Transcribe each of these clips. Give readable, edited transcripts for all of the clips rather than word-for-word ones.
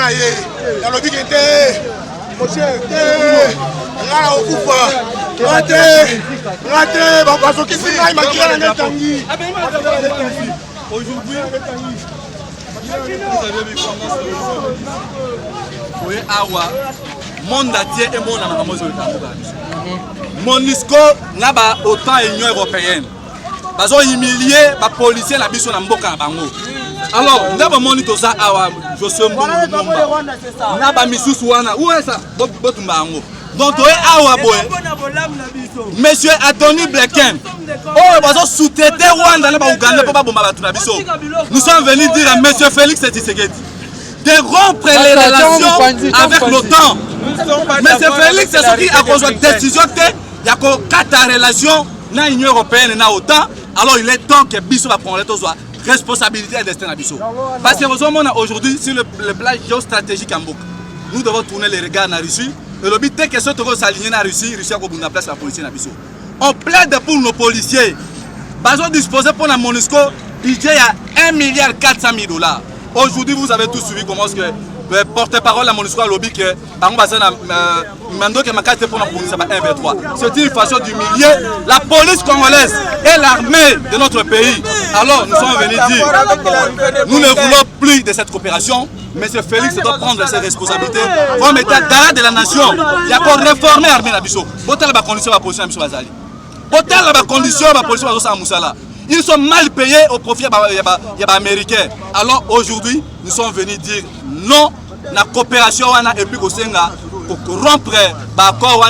na ye. Ya lobi kete. Monsieur, ngala okufa. Ngate, baso kisi ngai makira na tangi. Aujourd'hui, oui, awa, monde entier et monde en Amazonie. MONUSCO n'a pas autant l'Union européenne. Parce qu'ils humilié les policiers na biso na mboka bango. Alors, nous avons monité ça awa, je suis un bon nombre. Nous avons mis sous wana. Où est ça? Donc, awa boy. Monsieur Anthony Blinken. Oh, ils ont sous-traité Rwanda na ba Ouganda pour pas bomba batuna biso. Nous sommes venus dire à monsieur Félix Tshisekedi de rompre les relations avec l'OTAN. Monsieur Félix Tshisekedi a besoin de décision que il y a quatre relations na l'Union européenne na OTAN. Alors il est temps que biso va prendre soit responsabilité et destin à biso. Parce que aujourd'hui sur le plan géostratégique en Mboka, nous devons tourner les regards en Russie. Et le but est que ceux qui sont alignés en Russie, Russie a la place la police na biso. On plaide pour nos policiers. Ils ont disposé pour la MONUSCO budget à 1,4 $. Aujourd'hui, vous avez tous suivi comment est-ce que le porte-parole de la MONUSCO a lobby que c'est une façon d'humilier la police congolaise et l'armée de notre pays. Alors nous sommes venus dire, nous ne voulons plus de cette coopération. Monsieur Félix doit prendre ses responsabilités comme état d'arrêt de la nation. Il y a pour réformer l'armée de Bisso. La condition de la position de Bisso Bazali. La condition de la position de Bisso Moussala. Ils sont mal payés au profit des Américains. Alors aujourd'hui, nous sommes venus dire non à la coopération et puis pour rompre l'accord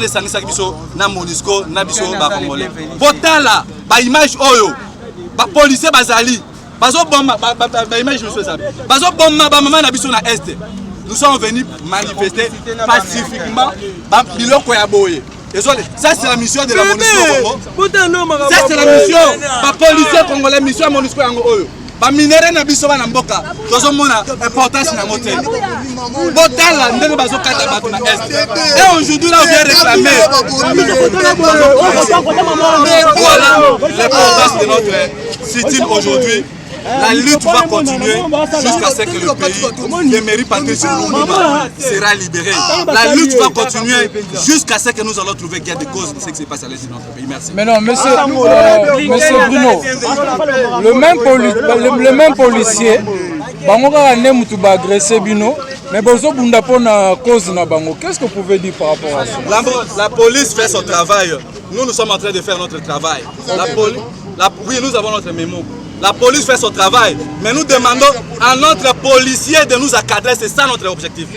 na MONUSCO na biso ba Congolais. Votant là, ba image oyo, ba policier bazali, bazo bomba ba image nous ça. Bazo bomba ba maman na biso na est. Nous sommes venus manifester pacifiquement ba biloko ya boye. Ça c'est la mission de la MONUSCO. Ça c'est la mission ba policier congolais mission à MONUSCO yango oyo. Ba minere na biso na mboka tozo mona importance na motel botala ndenge bazo kata bato na est et aujourd'hui là on vient réclamer voilà l'importance de notre sit-in aujourd'hui. La lutte va continuer jusqu'à ce que le pays de Mairie Patrice Lumumba sera libéré. La lutte va continuer jusqu'à ce que nous allons trouver gain de cause de ce qui se passe à l'est de notre pays. Merci. Mais non, monsieur Bruno, le même policier, agressé Bino, mais bozo bunda pona cause na bango. Qu'est-ce que vous pouvez dire par rapport à ça? La police fait son travail. Nous sommes en train de faire notre travail. Oui, nous avons notre mémo. La police fait son travail, mais nous demandons à notre policier de nous encadrer, c'est ça notre objectif.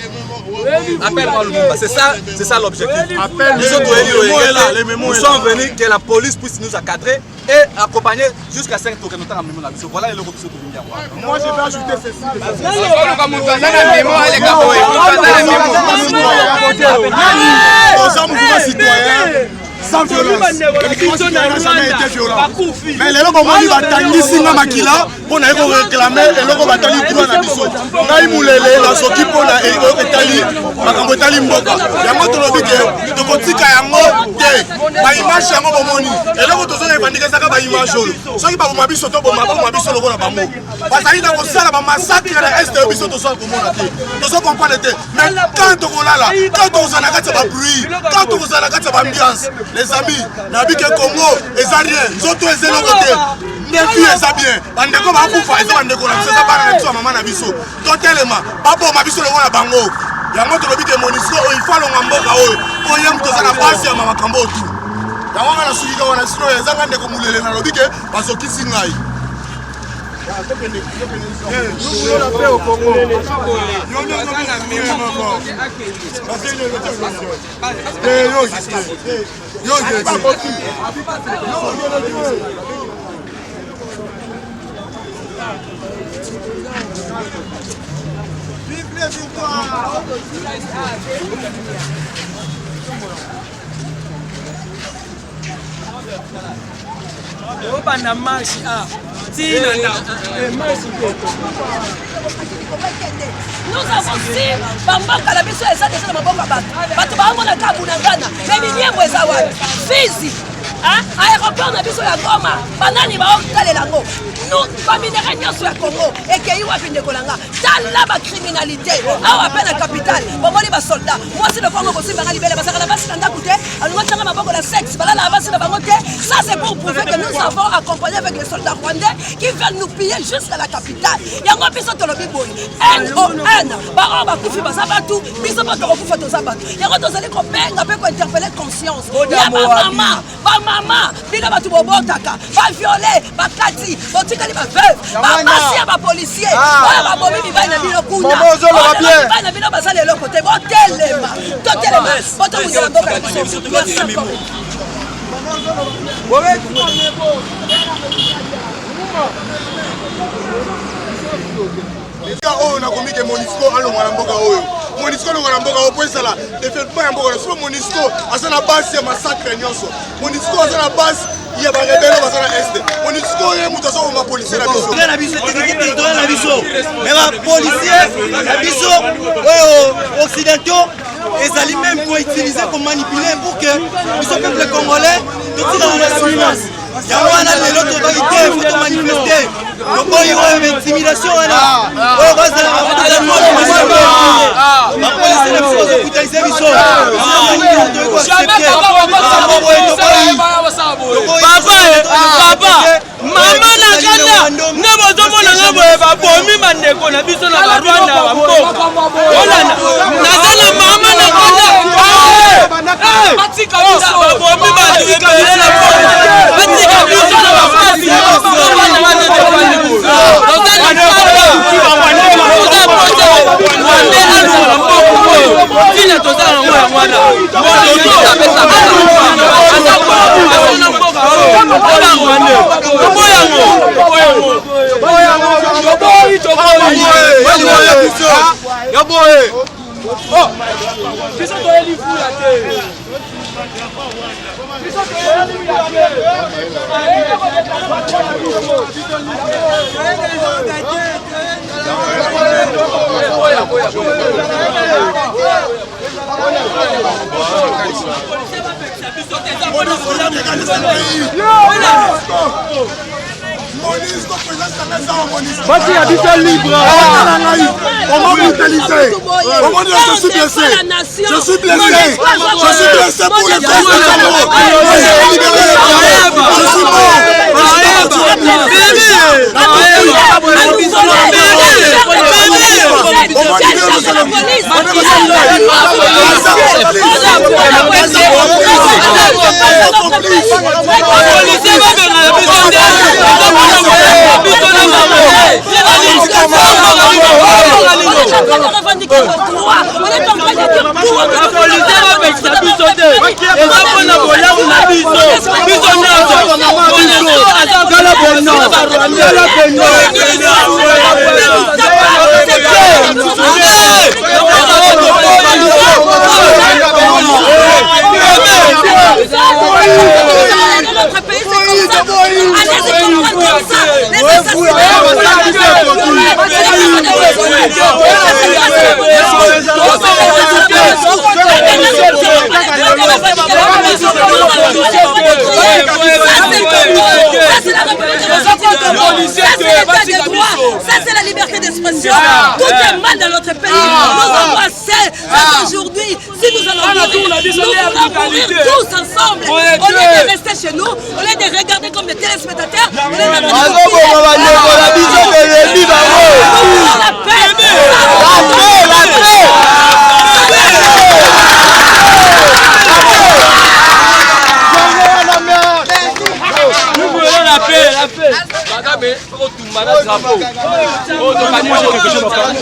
Appelle-moi Lumumba, c'est ça l'objectif. Nous sommes venus que la police puisse nous encadrer et accompagner jusqu'à 5 tours que nous avons. Voilà le retour de moi je vais ajouter ceci. Sans violence. N'a jamais été violent. Mais les gens qui ont été makila pour réclamer et les gens qui ont été biso. Ngai mulele la soki pour la etali makambo etali mboka. Yango tolobi ke tokotika yango te. Ba image yango bomoni. Et les gens qui ont bandika saka ba image oyo. Soki ba bomba biso to bomba biso lokola bango. Parce que dans sala ba massacre na est biso to so komona te. To so comprendre te. Mais quand on là quand on s'en a kati ba bruit, quand on s'en a kati ba ambiance. Les amis, Nabi ke Congo, et ça rien, nous autres les côté. Les filles, ça bien. On ne peut pas vous faire ça, on ne peut pas faire ça, maman Nabiso. Totalement, papa, ma biso le roi bango. Yango to lobi ke MONUSCO, il faut le mboka oyo. Pour yam to ça na base ya mama kambo tout. Yango na suki ka wana sino ya zanga ndeko mulele na lobi ke baso kisi ngai. Nous voulons la paix au Congo. Vive les victoires. Nous avons si bambaka la biso eza déjà na maboko bato bato bango na kabu na ngana mais minyengo eza wapi Fizi aéroport na biso ya Goma banani baotalela yango baminere nyonso ya Congo ekei wapi ndeko na nga tala bacriminalité awa mpe na capitale bomoni basoldat mwasi lokongo kosimbanga libele basaka na basi na ndako te alongo ntanga maboko na sexe balala na basi na bango te. Ça c'est pour prouver que nous avons accompagné avec les soldats rwandais qui veulent nous piller jusqu'à la capitale. Yango biso tolobi boy N.O.N. Baro bakufi baza batu biso bato bakufa toza batu. Yango tozali kobenga mpe kointerpeller conscience ya bamama bino bato bobotaka baviole bakati botikali baveuve bapasi ya bapolisier oyo babomi mibali na bino kuna mibali na bino baza lelo kote botelema totelema botomuzela mboka na biso. oyo nakomike Monisco alongwa na mboka oyo Monisco alongwa na mboka oyo po ezala développement ya mboka so Monisco aza na base ya massacre nyonso Monisco aza na base ya barebele baza na este Monisco ye mutu azokoma policier na biso na biso technique territoriale na biso mais bapolicier na biso oyo occidentaux ezali même koutiliser komanipuler pour que biso peuple congolais totika na silence yango wana lelo tobaki te fo tomanifeste toboyi oyo intimidation wana oyo bazala bapolisi na biso bazokutalize biso mama na kanda nde bozomonanga boye babomi bandeko na biso na barwanda bamboka olanda nazala mama na kanda batika biso babomi bandeko na batika biso na bafasi tina tozala nango ya mwana Voici habitant libre. On m'a brutalisé. On m'a dit je suis blessé. Je suis blessé. Je suis blessé pour les causes de l'amour. Je suis mort. Notre pays c'est comme ça. Allez-y comme ça. Les ça c'est la liberté d'expression. Tout est mal dans notre pays. Nous avons assez. Aujourd'hui, si nous allons mourir tous ensemble, au lieu de rester chez nous, au lieu de regarder comme des téléspectateurs, au lieu de la paix. Madame, faut tout malade drapeau. Moi j'ai quelque chose à faire.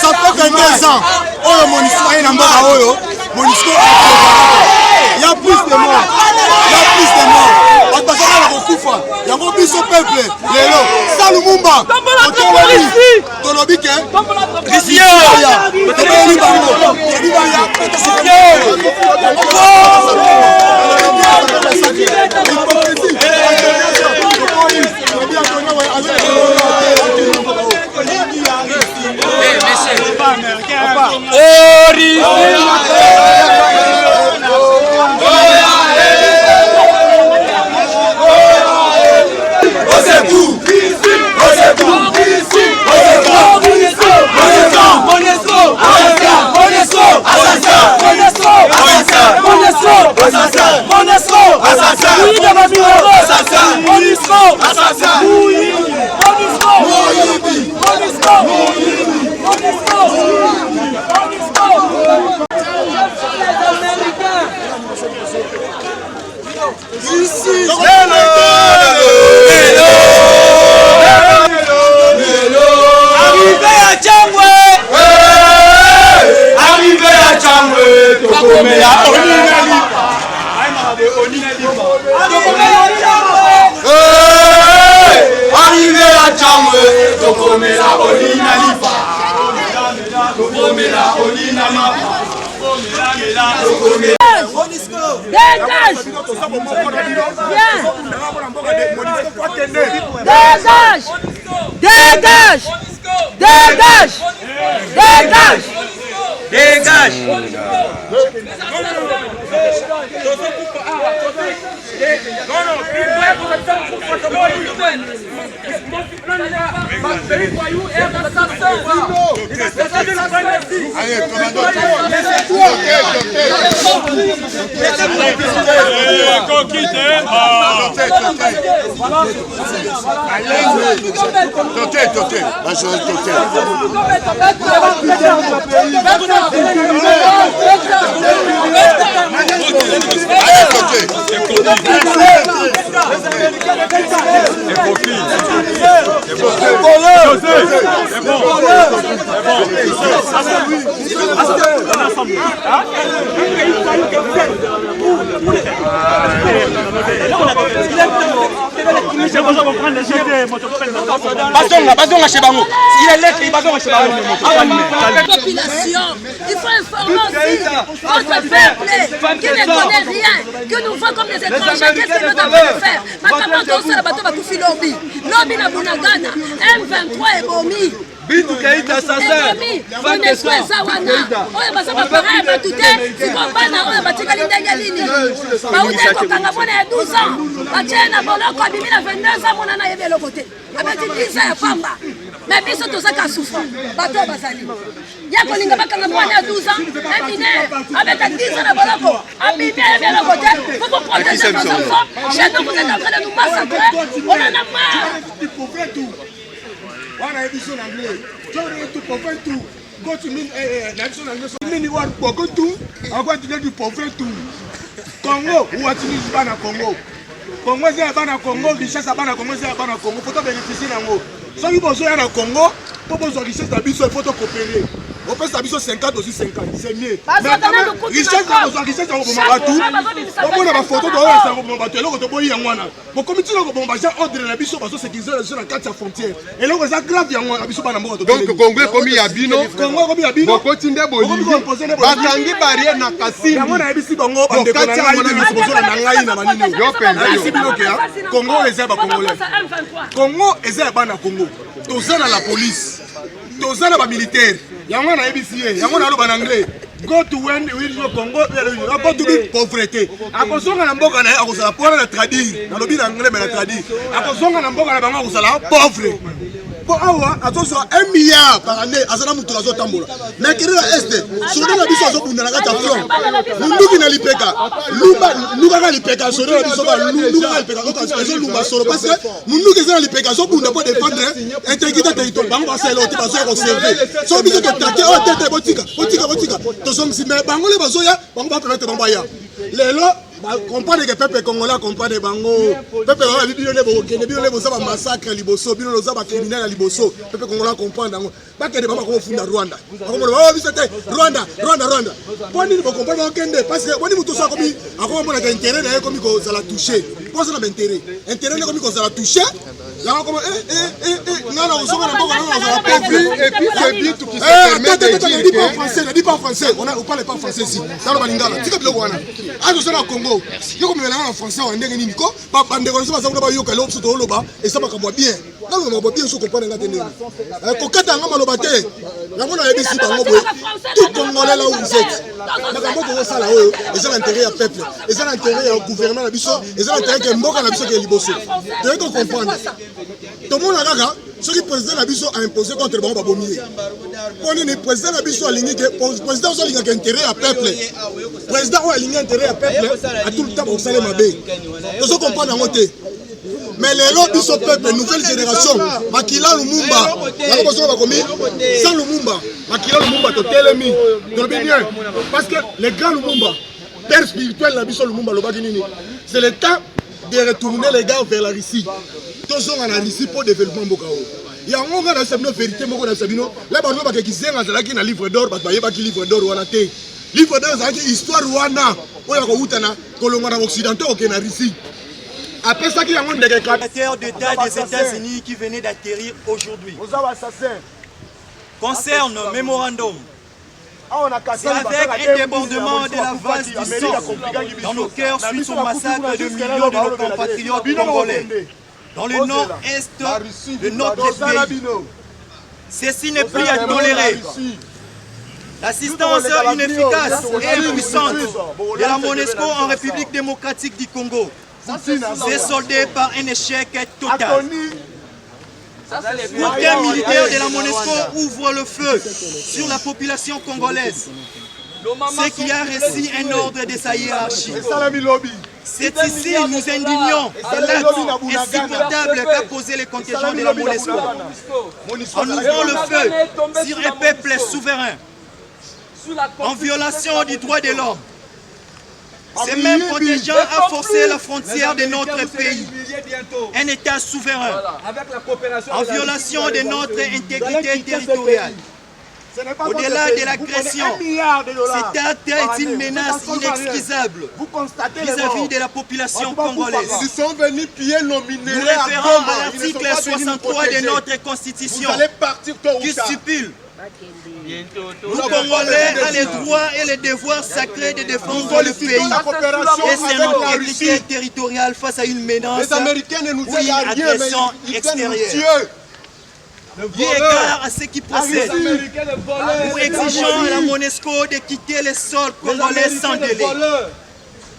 Ça fait que 2 ans, oh Monisco est en bas Monisco il y a plus de morts. Il y a plus de morts. fois. Yango biso peuple lelo Salumumba. Tolobi ke Risia ya. Tolobi bango. Tolobi baya. Bazonga chez Bango. Il est lettre, il bazonga chez Bango. Population, il faut informer aussi votre peuple qui ne connaît rien, que nous voit comme des étrangers. Qu'est-ce que nous devons faire? Maintenant, tous les bateaux vont tout lobby. Lobby na Bunagana, M23 et Bomi. Bitu Keita sasa. UNESCO ezawana. Oyo basaba pareil ba tuté, sikombana oyo batikali ndenge nini. Baude kokanga mwana ya 12 ans. Bachena boloko abimi na 22 ans mwana na yebelo côté. Abeti 10 ans ya pamba. Mais biso tozaka souffrant. Bato basali. Ya kolinga bakanga mwana ya 12 ans, un mineur avec 10 ans na boloko. Abimi ya yebelo côté. Faut qu'on protège nos enfants. Chez nous, vous êtes en train de nous massacrer. On en a marre. Wana ebiso na anglais. Jore to profet to go to mean na ebiso na anglais. Mean what go to? I want to do profet to Congo. What is bana Congo? Congo c'est bana Congo, richesse bana Congo c'est bana Congo. Faut bénéficier nango. So you besoin na Congo, pour besoin richesse d'habitation, il faut te coopérer. On peut s'habiller 50 aussi 50, c'est mieux. Mais quand même, richesse dans richesse dans le bateau. On a ma photo dans le bateau, là on te voit yangwana. Mon comité là on va genre ordre la biso parce que c'est qu'ils ont sur la carte frontière. Et là on a grave yangwana biso bana moko. Donc Congo comme il y a bino. Congo comme il y a bino. Continue boli. Batangi barrière na Kasindi. Yangwana ebisi bango bande ko na ngai biso bozo na ngai na manini. Yo penda yo. Congo ezaba congolais. Congo ezaba bana Congo. Tozana la police. Tozana ba militaire. Yango na EBCA, yango na loba en anglais. Go to when we no Congo, go to be pauvreté. Akozonga na mboka na akozala pona na traduire. Na lobi na anglais mais na traduire. Akozonga na mboka na bango akozala pauvre. Pour awa attention 1 milliard par année azana mutu azo tambola. Na kirira este, sodo na biso azo bunda na kata front. Munduki na lipeka. Luka ka lipeka sodo na biso ba luka ka lipeka ko azo lumba solo parce que munduki za lipeka azo bunda pour défendre intégrité territoriale. Bango ba selo ti bazo conserver. So biso to take o tete botika. To song si me bango le bazo ya, bango ba permettre bango ya. lelo comprendre que peuple congolais comprendre bango peuple congolais bino ne boza ba massacre liboso bino loza ba criminel à liboso peuple congolais comprendre bango ba kende ba ko funda Rwanda akomona ba biso te Rwanda poni bo comprendre ba kende parce que boni muto sa komi akomona ka intérêt na komi ko za la toucher poza na intérêt na komi ko za la toucher là comme non on se et puis c'est bien tout qui se permet de dire ne dis pas en français on parle pas français ici dans le balingala tu peux wana azo sana Congo yo comme en français on ndenge nini ko ba ndeko so ba ba yoka lo so loba et ça makamwa bien na lo ba bien so comprendre ngate ndenge ko kata ngama loba te yango na yebisi bango boye tout congolais là où vous êtes makambo ko sala oyo et ça l'intérêt à peuple et ça l'intérêt au gouvernement na biso et ça l'intérêt que mboka na biso ke liboso tu peux comprendre tout le monde a gaga ce qui président la biso a imposé contre bango babomier on est président la biso aligné que président so aligné intérêt à peuple président o aligné intérêt à peuple à tout le temps au salé mabé tu so comprendre en côté mais les lois biso peuple nouvelle génération Makila Lumumba la besoin ba komi sans Lumumba Makila Lumumba to telemi to bien parce que les grands Lumumba père spirituel la biso Lumumba lo baginini c'est le temps de retourner les gars vers la Russie. Tous ont en Russie pour développement bokao. Il y a un moment dans cette vérité moko dans Sabino, là ba ba ki zenga za ki na livre d'or ba ba ki livre d'or wana te. Livre d'or za ki histoire wana oya ko utana kolonga na occidentaux au na Russie. Après ça qui y a un secrétaire d'État des États-Unis qui venait d'atterrir aujourd'hui. Concerne mémorandum. C'est avec un débordement de la vase du sang dans nos cœurs suite au massacre de millions de nos compatriotes congolais dans le nord-est de notre pays. Ceci n'est plus à tolérer. L'assistance inefficace et impuissante de la MONUSCO en République démocratique du Congo s'est soldée par un échec total. Aucun militaire de la MONUSCO ouvre le feu sur la population congolaise. Ce qui a reçu un ordre de sa hiérarchie. C'est ici nous indignons de l'acte insupportable qu'a posé les contingents de la MONUSCO en ouvrant le feu sur un peuple souverain en violation du droit de l'homme. Ce même contingent a forcé la frontière de notre pays, un État souverain, en violation de notre intégrité territoriale. Au-delà de l'agression, cet acte est une menace inexcusable vis-à-vis de la population congolaise. Ils sont venus piller nos Nous minéraux. référons à l'article 63 de notre Constitution qui stipule: nous Congolais avons les droits et les devoirs sacrés de défendre le pays et son intégrité territoriale face à une menace ou une agression extérieure. Eu égard à ce qui procède, nous exigeons à la MONUSCO de quitter les sols congolais sans délai.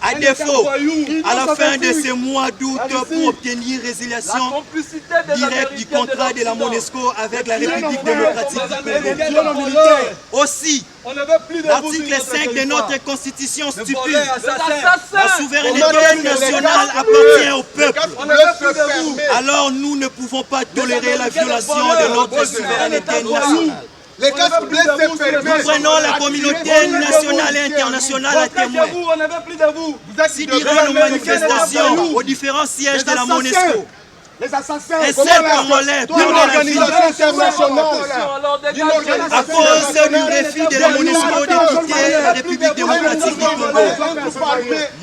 À défaut, à la fin de ce mois d'août, pour obtenir résiliation directe du contrat de la MONUSCO avec la République démocratique du Congo. Aussi, l'article 5 de notre Constitution stipule: la souveraineté nationale appartient au peuple. Alors nous ne pouvons pas tolérer la violation de notre souveraineté nationale. Nous prenons la communauté nationale et internationale à témoin. Si durant nos manifestations aux différents sièges de la MONUSCO, et seul Congolais perdent la vie à cause du refus de la MONUSCO de quitter la République démocratique du Congo,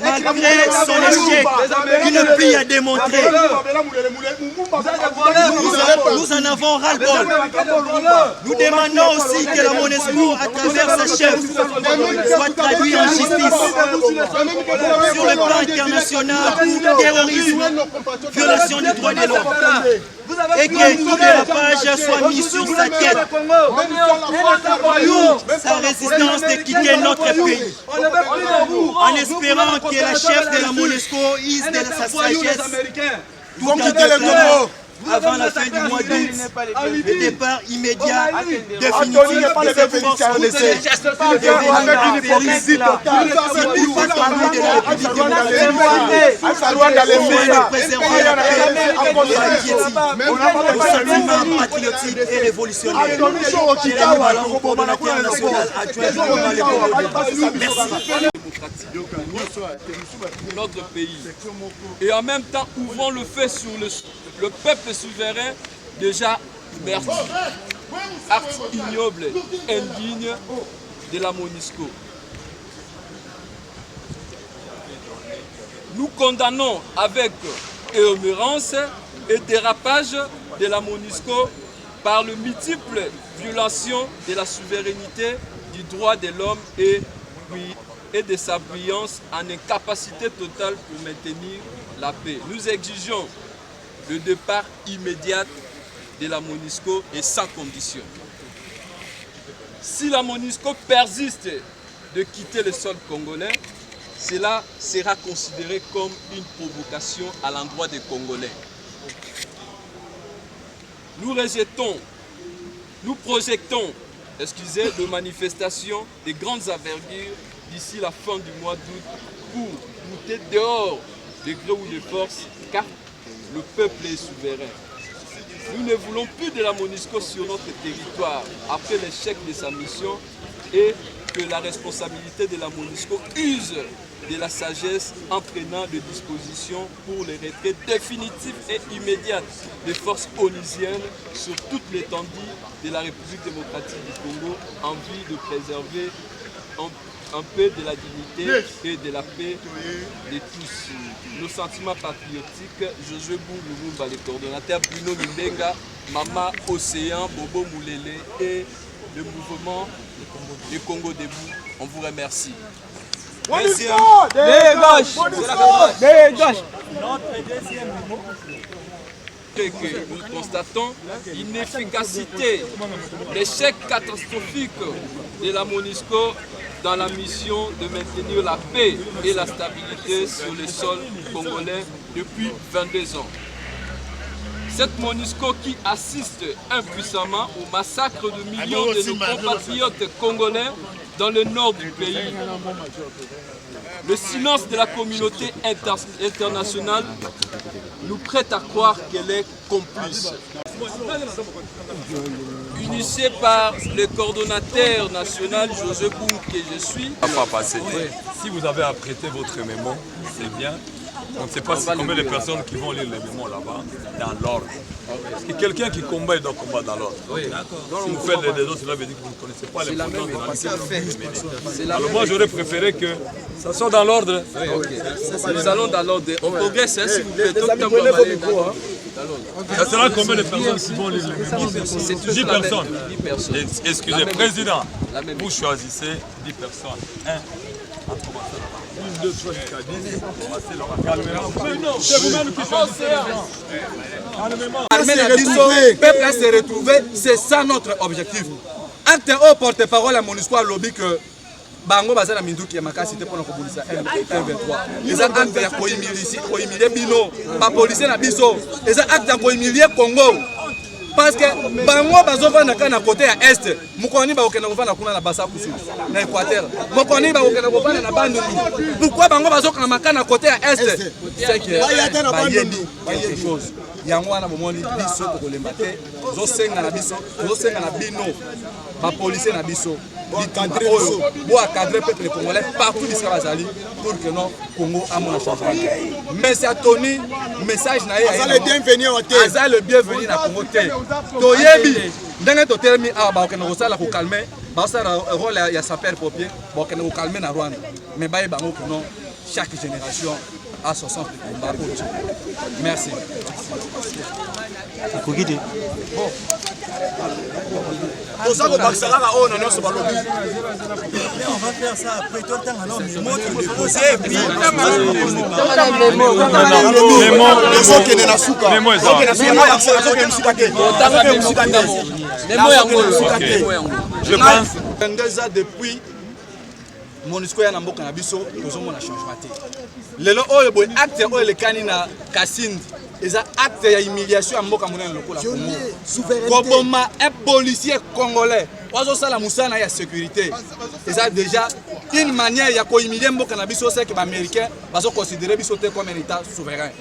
malgré son échec qui ne peut à démontrer. Nous en avons ras-le-bol. Nous demandons aussi que la MONUSCO, à travers sa chef, soit traduite en justice sur le plan international pour terrorisme, violation du droit de l'homme, et que tout dérapage soit mis sur sa tête. Sa résistance de quitter notre pays, en espérant que la chef de la MONUSCO use de sa sagesse tout en déclarant avant la fin du mois d'août le départ immédiat définitif de cette force congolaise devenue périsse surtout attendu de la République démocratique afin de préserver la paix et la quiétude, le sentiment patriotique et révolutionnaire. Jérémy Malon, coordonnateur national adjoint du gouvernement. Merci. démocratique de notre pays. Et en même temps, ouvrons le feu sur le peuple souverain déjà meurtri. Acte ignoble, indigne de la MONUSCO. Nous condamnons avec émérance et dérapage de la MONUSCO par le multiple violation de la souveraineté, du droit de l'homme et de sa puissance en incapacité totale pour maintenir la paix. Nous exigeons le départ immédiat de la MONUSCO et sans condition. Si la MONUSCO persiste de quitter le sol congolais, cela sera considéré comme une provocation à l'endroit des Congolais. Nous rejetons, nous projetons, de manifestations de grandes envergures d'ici la fin du mois d'août pour lutter dehors des gré ou des forces, car le peuple est souverain. Nous ne voulons plus de la MONUSCO sur notre territoire après l'échec de sa mission et que la responsabilité de la MONUSCO use de la sagesse en prenant des dispositions pour le retrait définitif et immédiat des forces onusiennes sur toute l'étendue de la République démocratique du Congo en vue de préserver un peu de la dignité et de la paix de tous. Nos sentiments patriotiques, Josué Boulumumba, le coordonnateur Bruno Mbenga, Mama Océan, Bobo Moulele et le mouvement du Congo debout. On vous remercie. Deuxième. Que nous constatons l'inefficacité, l'échec catastrophique de la MONUSCO dans la mission de maintenir la paix et la stabilité sur le sol congolais depuis 22 ans. Cette MONUSCO qui assiste impuissamment au massacre de millions de nos compatriotes congolais dans le nord du pays. Le silence de la communauté internationale nous prête à croire qu'elle est complice. Initié par le coordonnateur national José Boum que je suis. Si vous avez apprêté votre mémo, c'est bien. On ne sait pas combien de personnes qui vont lire les mémos là-bas, dans l'ordre. Parce que quelqu'un qui combat, il doit combattre dans l'ordre. Si vous faites les autres, cela veut dire que vous ne connaissez pas les programmes. Alors moi, j'aurais préféré que ça soit dans l'ordre. Nous allons dans l'ordre. On progresse, s'il vous plaît. Ça sera combien de personnes qui vont lire les mémos? 10 personnes. Excusez, président, vous choisissez 10 personnes. 1, 2, 3, 4, 10. Le peuple s'est retrouvé, c'est ça notre objectif. Acte au porte-parole à MONUSCO a lobby que Bango Bazana Minduki Makasi te pona kobulisa M23. Les actes ya ko humilier bino, pas policier na biso. Les actes ya ko humilier Congo. Parce que Bango bazovanda kana côté à est, mukoni ba okena kovanda kuna na Bassa Kusini, na Équateur. Mukoni ba okena kovanda na Bandundu. Pourquoi Bango bazoka makana côté à est? C'est que bayebi quelque chose. Yango wana bomoni biso ko lembate, zo senga na biso, zo senga na bino. Ba policier na biso. Pour encadrer le peuple congolais partout ici pour que non Congo a mon changement. Mais c'est Tony, message na le bienvenu au thé. Aza le bienvenu na Congo thé. Toyebi, ndenge to termi a ba okena ko sala ko calmer, ba sala rôle ya sapeur pompier, ba okena ko calmer na Rwanda. Mais ba bango que non chaque génération a son sens de combat. Merci. Bon. On va faire ça après tout le temps. Alors, les mots qui déposés, puis je pense depuis MONUSCO ya mboka na biso tozomona changement te. Lelo oyo boy acte oyo le kanina Kasindi eza acte ya humiliation ya mboka monene lokola Congo. Koboma un policier congolais ozo sala musana ya sécurité. Eza déjà une manière ya ko humilier mboka na biso c'est que ba américain bazo considérer biso te comme un état souverain.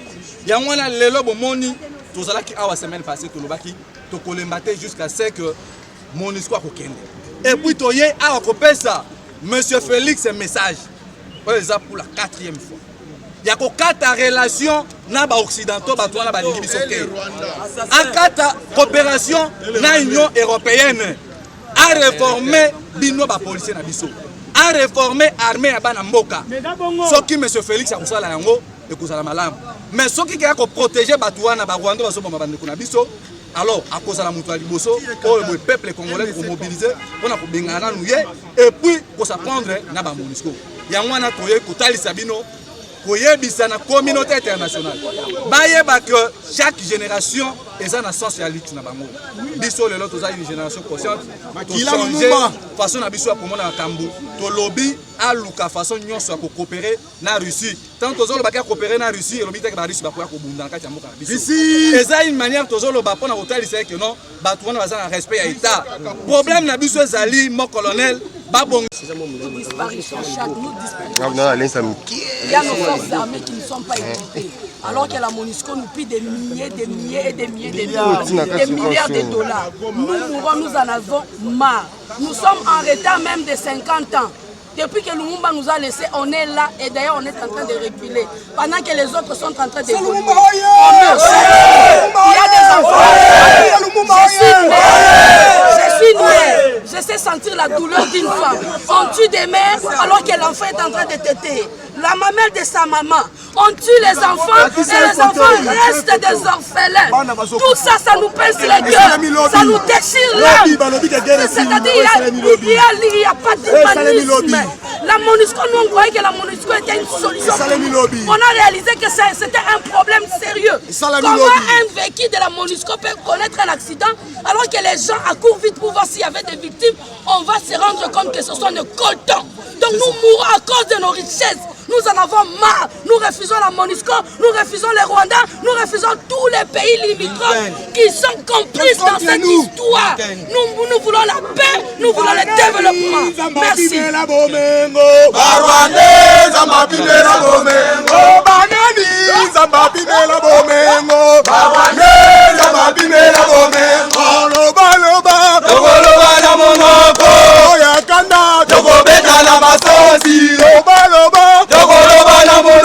Ya mwana lelo bomoni tozalaki awa semaine passée tolobaki to kolembate jusqu'à ce que MONUSCO akokende. Et puis toye awa kopesa Monsieur Félix, un message. pour la 4e fois. Il y a 4 relations na ba occidentaux ba toi na ba lingi biso ke. En 4 coopération na Union européenne a réformé bino ba policier na biso. A réformé armée ya bana mboka. Soki monsieur Félix a kusala yango et kusala malamu. Mais soki ki a ko protéger ba toi na ba Rwanda ba so ba bandeko na biso. Alors, à cause de la moutouali bosso, le peuple congolais pour mobiliser, on a pour bengana nous et puis pour s'apprendre na ba MONUSCO. Il y a un mois toye kutali sabino, koye bisana communauté internationale. Baye ba que chaque génération est un socialiste na bango. Biso le l'autre une génération consciente. Il a changé façon na biso pour mona kambu. To lobby a luka façon nyonso pour coopérer na Russie. Tant que ba coopérer na Russie, le biteke ba Russie ba ko bunda kati ya mboka na biso. Et ça une manière to zolo ba pona hôtel c'est que non, ba tout na za respect ya état. Problème na biso ezali mon colonel babong. Disparition chaque nous disparition. Il y a nos forces armées qui ne sont pas équipées. Alors que la MONUSCO nous paie des milliers de dollars, des milliards de dollars. Nous mourons, nous en avons marre. Nous sommes en retard même de 50 ans. Depuis que Lumumba nous a laissés, on est là et d'ailleurs on est en train de reculer. Pendant que les autres sont en train de évoluer. Il y a des enfants. Je suis née. Je sais sentir la douleur d'une femme. On tue des mères alors que l'enfant est en train de téter. La mamelle de sa maman. On tue les enfants et les enfants restent des orphelins. Tout ça, ça nous pince les cœurs. Ça nous déchire l'âme. C'est-à-dire il n'y a pas d'humanisme. La MONUSCO, nous on croyait que la MONUSCO était une solution. On a réalisé que c'était un problème sérieux. Comment un véhicule de la MONUSCO peut connaître un accident alors que les gens accourent vite pour voir s'il y avait des victimes? On va se rendre compte que ce sont nos coltons. Donc nous mourons à cause de nos richesses. Nous en avons marre. Nous refusons la MONUSCO, nous refusons les Rwandais, nous refusons tous les pays limitrophes qui sont complices dans cette histoire. Nous voulons la paix, nous voulons le développement. Merci.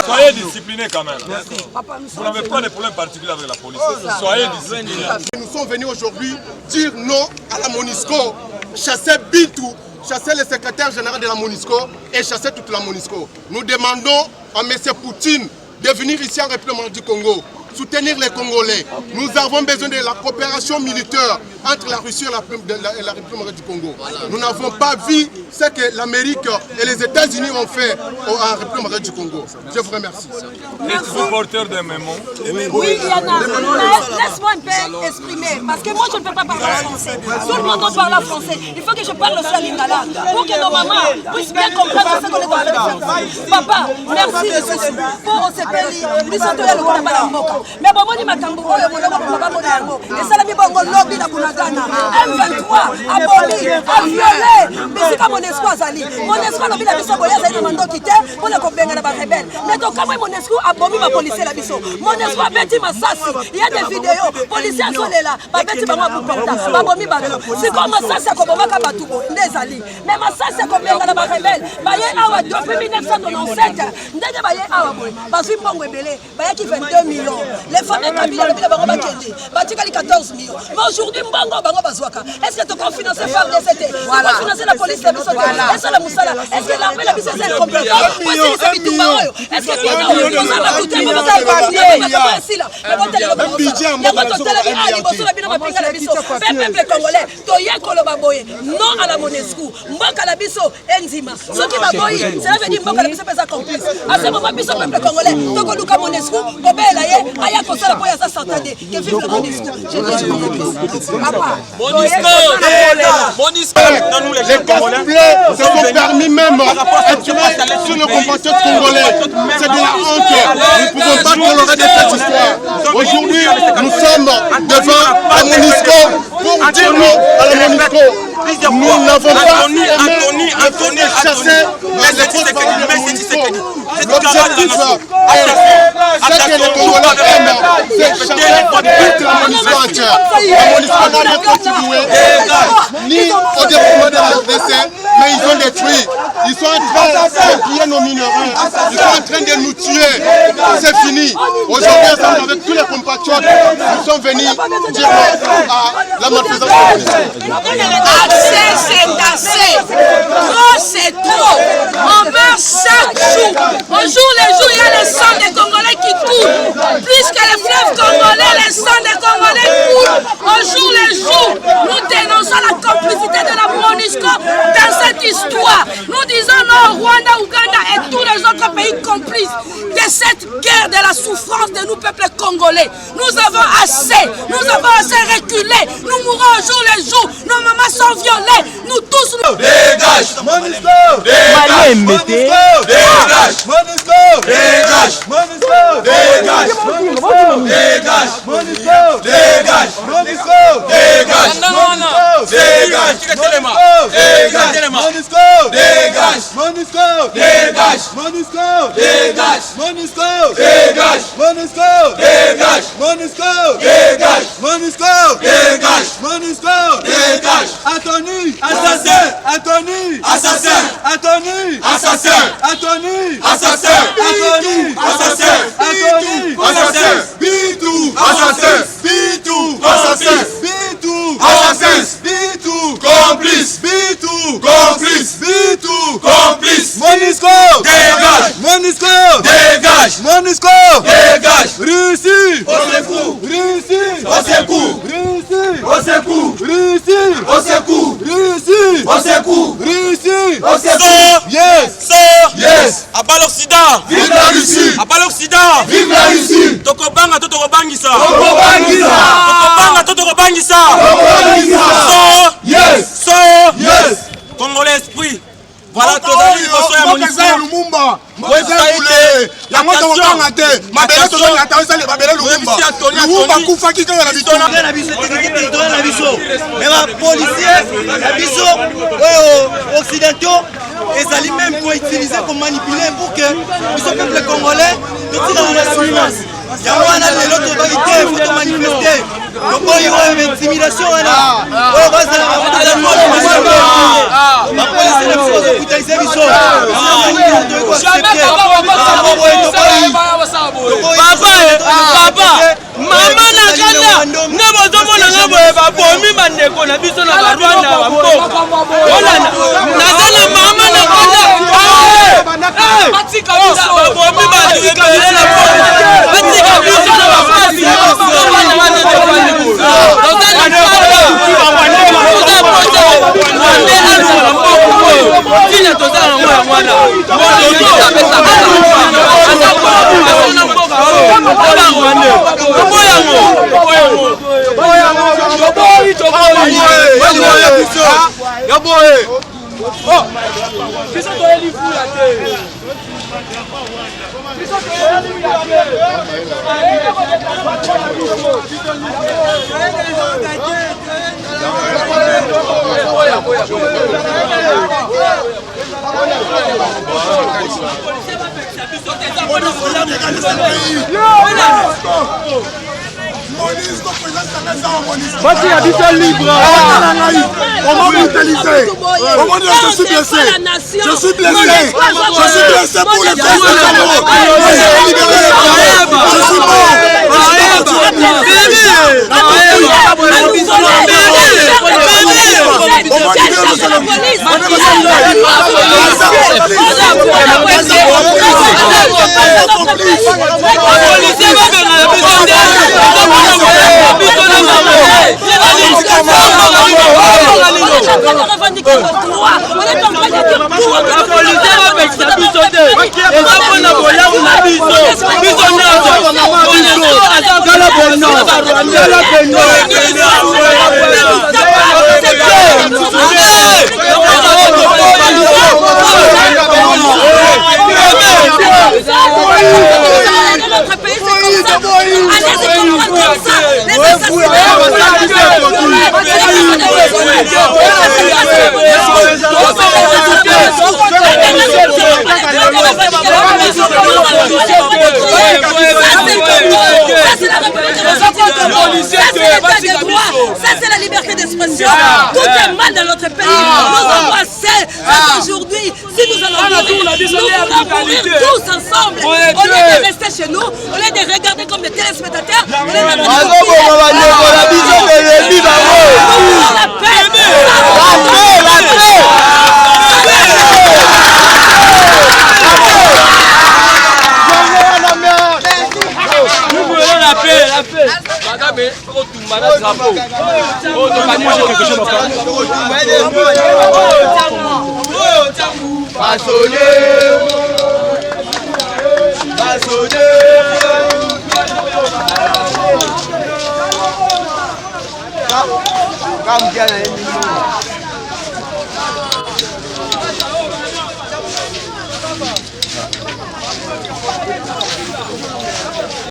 Soyez disciplinés quand même. Vous n'avez pas de problème particulier avec la police. Soyez disciplinés. Nous sommes venus aujourd'hui dire non à la MONUSCO, chasser Bintou, chasser le secrétaire général de la MONUSCO et chasser toute la MONUSCO. Nous demandons à M. Poutine de venir ici en République du Congo, soutenir les Congolais. Nous avons besoin de la coopération militaire entre la Russie et la République du Congo. Nous n'avons pas vu ce que l'Amérique et les États-Unis ont fait en République du Congo. Je vous remercie. Êtes-vous porteur d'un mémo? Oui, il y en a. Laisse-moi un peu exprimer, parce que moi je ne peux pas parler français. Tout le monde parle français. Il faut que je parle aussi à lingala pour que nos mamans puissent bien comprendre ce qu'on est en train de faire. Papa, merci pour Osepeli, Bisotoya le Konabala Mboka. Mais bon, moi, makambo oyo moloko papa mona yango. Et ça la mi bongo lobby na kunagana. M23 a bombé, a violé. Bisika MONUSCO azali. MONUSCO lobby na biso boya azali na mando kité pour le kobenga na ba rebelle. Mais donc comment MONUSCO a bombé ma policier la biso. MONUSCO a beti masasi. Il y a des vidéos. Policiers sont là. Ba beti ba ma porta. Ba bombé ba. C'est comme masasi ko bomaka batuko. Ndezali. Mais masasi ko benga na ba rebelle. Ba ye awa depuis 1997. Ndenge ba ye awa boy. Ba zwi mbongo ebele. Ba ya ki 22 millions. Les femmes de Kabila, les bango bakende, batikali 14 millions. Mais aujourd'hui, bango bango bazwaka. Est-ce que tu peux financer FARDC? Tu peux financer la police de Bisoto? Est-ce que la Moussala? Est-ce que l'armée de Bisoto est compétente? Est-ce que tu non à la MONUSCO, Mboka la biso enzima. Ce qui va boyer, cela veut dire Mboka la biso pesa complice. À ce moment, biso peuple congolais, toko luka MONUSCO, kobela ye, aya kosala po ya sa santade. Que vive le MONUSCO. Les conflits se sont permis même sur nos compatriotes congolais. C'est de la honte. Nous ne pouvons pas tolérer de cette histoire. Aujourd'hui, nous sommes devant la MONUSCO pour dire non à la MONUSCO. Nous n'avons pas chasser les forces de la MONUSCO. L'objectif est Ce que les Congolais aiment, c'est chasser toute la MONUSCO entière. La MONUSCO n'a rien contribué, ni au développement de la RDC, mais ils ont détruit. Ils sont en train de piller nos minéraux. Ils sont en train de nous tuer. C'est fini. Aujourd'hui, ensemble avec tous les compatriotes, nous sommes venus dire à la malfaisance de la MONUSCO. Assez, c'est assez. Trop, c'est trop. On meurt chaque jour. Au jour le jour, il y a le sang des Congolais qui coule. Plus que les fleuves congolais, le sang des Congolais coule. Au jour le jour, nous dénonçons la complicité de la MONUSCO dans cette histoire. Nous disons non au Rwanda, Ouganda et tous les autres pays complices de cette guerre de la souffrance de nous peuples congolais. Nous avons assez reculé. Nous mourrons au jour le jour. Nos mamans sont violées. Nous tous nous... Dégage MONUSCO! Dégage MONUSCO! Dégage MONUSCO! Dégage MONUSCO! Dégage MONUSCO! Dégage MONUSCO! Dégage MONUSCO! Dégage MONUSCO! Dégage MONUSCO! Dégage MONUSCO! Dégage MONUSCO! Dégage MONUSCO! Dégage MONUSCO! Dégage MONUSCO! Dégage MONUSCO! Dégage MONUSCO! Dégage Antony! Assassin! Antony! Assassin! Antony! Assassin! Antony! Assassin! Antony! Assassin! Antony! Assassin! Bitou! Assassin! Bitou! Assassin! Bitou! Assassin! Bitou! Complice! Bitou! Complice! Bitou! Complice! MONUSCO! Dégage! MONUSCO! Dégage! MONUSCO! Dégage! Russie! Au secours! Russie! Au secours! Russie! Au secours! Russie! Au secours! Russie! Au secours! Russie! Au secours! Yes! Yes! Abat l'Occident! Vive la Russie! Abat l'Occident! Vive la Russie! Tokobanga Tokobangisa! Tokobangisa! Tokobanga Tokobangisa! Tokobangisa! Yes! Yes! Congolais esprit! Voilà tout à MONUSCO. Lumumba. La moto okanga te. Mabele to na tawisa le babele Lumumba. Lumumba kufa ki kanga na bitona. Na biso territoire na biso. Mais la policiers na biso occidentaux ezali même pour utiliser comme manipuler pour que biso peuple congolais tout dans la souffrance. Yawana lelo to bagite faut manifester. Donc il y a une intimidation là. Ouais base la police na biso kutaize biso. Papa, mama na kanda ne bozomona nga boye babomi bandeko na biso na barwanda bamboka olana nazana mama na kanda batika biso babomi bandeko na batika biso na bafasi Voici la vision libre. On m'a brutalisé. On m'a dit je suis blessé. Je suis blessé. Je suis blessé pour les causes de Cameroun. Je suis mort. Notre pays c'est comme ça. Allez-y comme ça. Les assassins. Ça c'est la liberté d'expression. Tout est mal dans notre pays. Nous avons assez. Aujourd'hui, si nous allons mourir tous ensemble, au lieu de rester chez nous, au lieu de regarder comme des téléspectateurs, au lieu de Madame, oh, tout malade, drapeau. Oh, moi j'ai quelque chose à faire. Comme